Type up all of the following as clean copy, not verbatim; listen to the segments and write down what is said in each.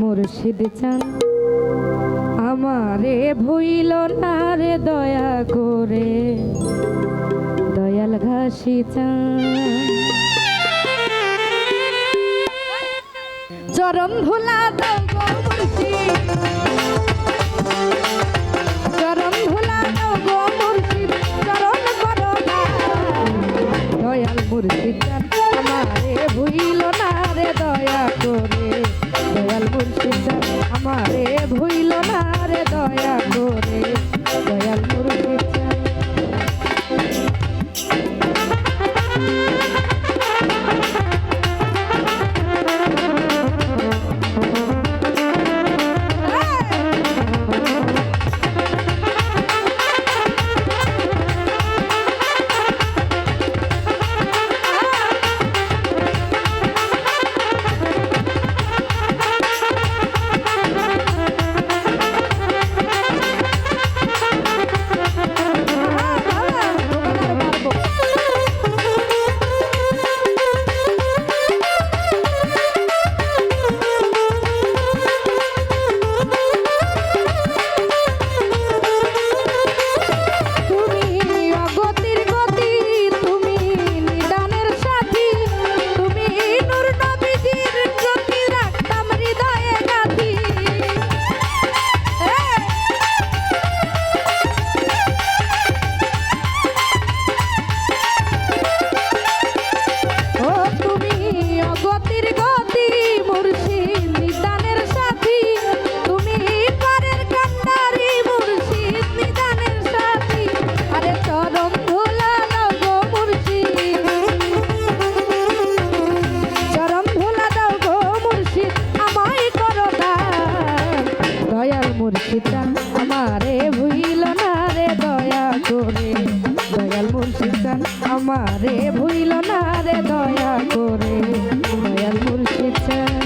মুর্শিদ চান আমারে ভুইল না রে দয়া করে দয়াল ঘাসি চান চরণ ধুলা দাও গো মুর্শিদ চরণ ধুলা দাও গো মুর্শিদ চরণ করো না দয়াল মুর্শিদ চান আমারে ভুইল না রে দয়া করে দয়াল মুর্শিদ চান আমারে ভুইল না রে দয়া করে দয়াল মুর্শিদ চান মুর্শিদ চান আমারে ভুইল না রে দয়া করে দয়াল মুর্শিদ চান আমারে ভুইল না রে দয়া করে দয়াল মুর্শিদ চান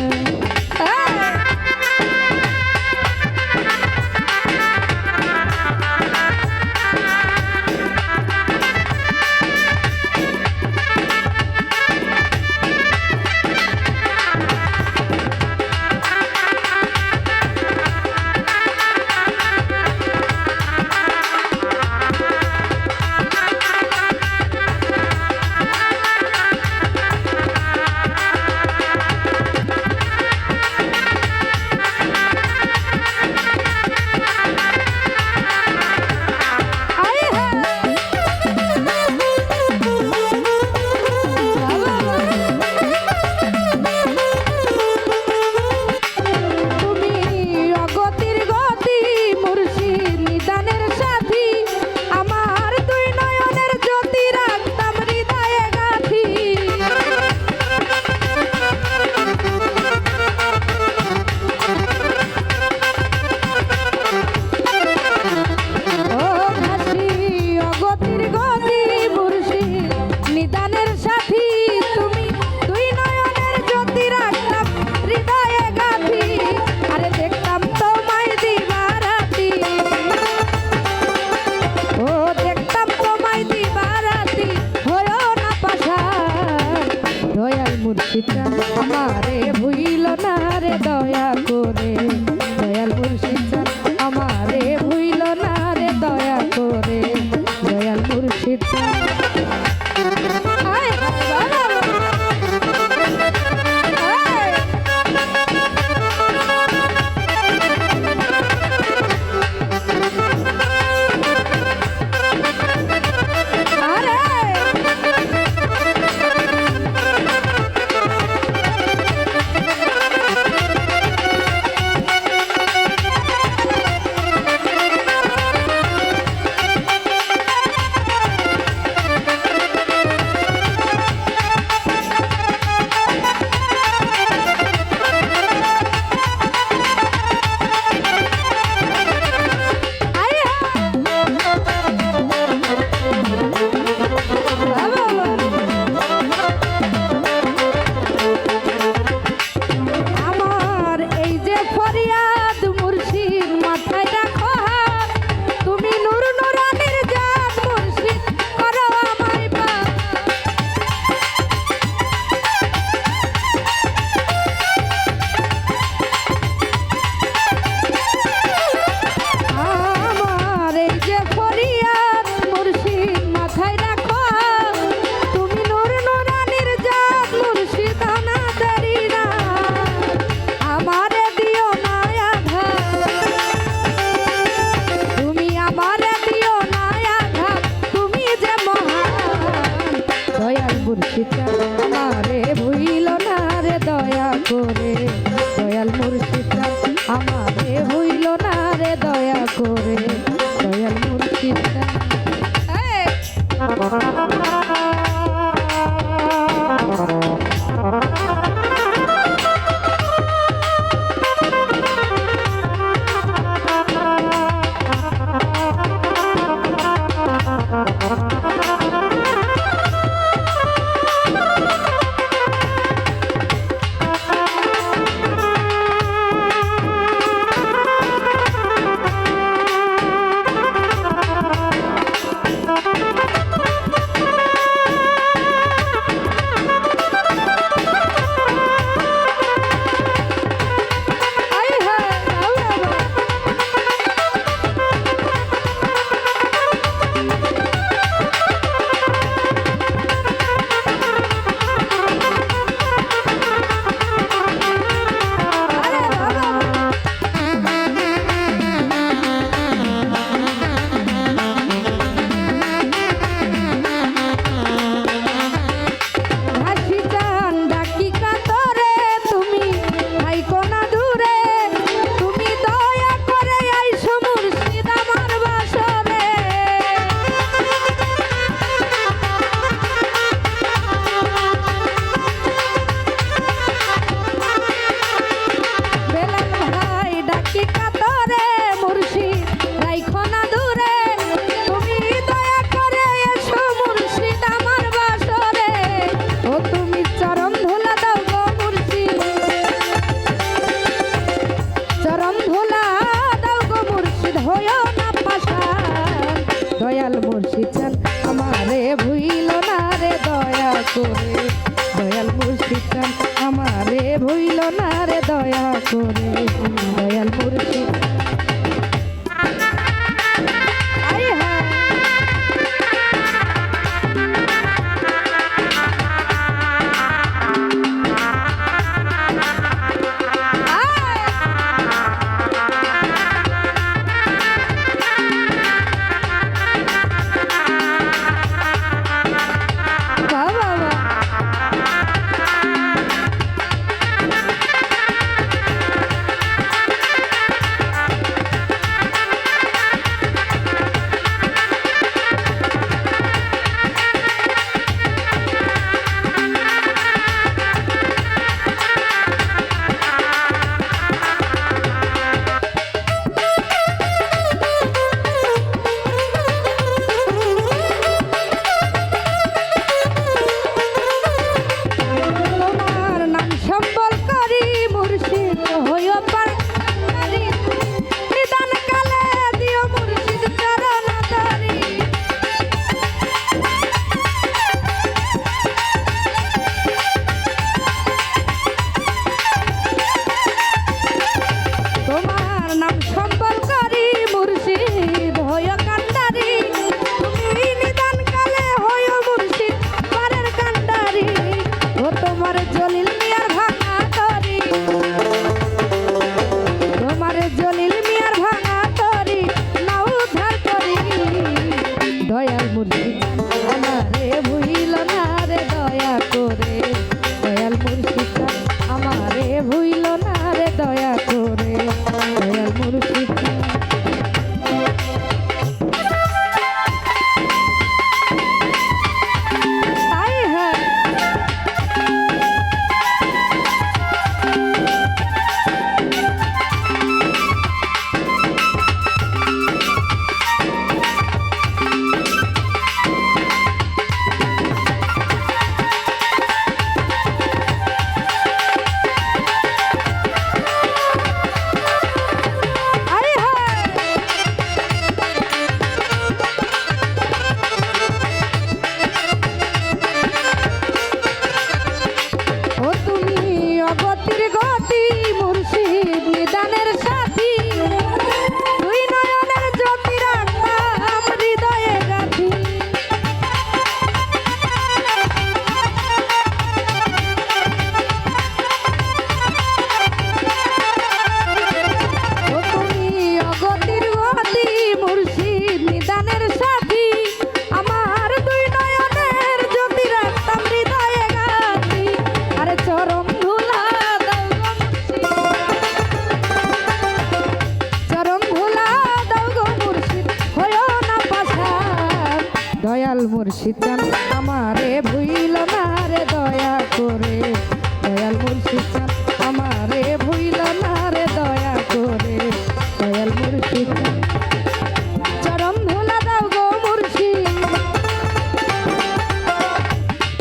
দয়াল মুর্শিদ চান আমারে ভুইল না রে দয়া করে দয়াল মুর্শিদ চান দয়াল মুর্শিদ চান আমারে ভুইল না রে দয়া করে দয়াল মুর্শিদ চান আমারে ভুইল না রে দয়া করে দয়াল মুর্শিদ মুর্শিদ চান আমারে ভুইল না রে দয়া করে দয়াল মুর্শিদ চান আমারে ভুইল না রে দয়া করে দয়াল মুর্শিদ চান চরম ধুলা দাও গো মুর্শিদ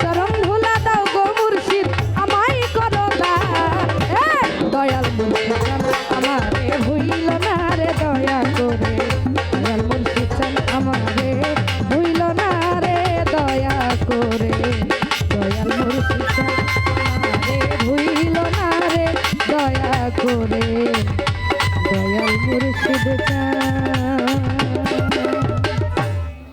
চরম ধুলা দাও গো মুর্শিদ আমায় করো দান দয়াল মুর্শিদ চান আমারে ভুইল না রে দয়া করে দয়াল মুর্শিদ চান আমারে ভুইল না রে দয়া করে দয়াল মুর্শিদ চান আমারে ভুইল না রে দয়া করে দয়াল মুর্শিদ চান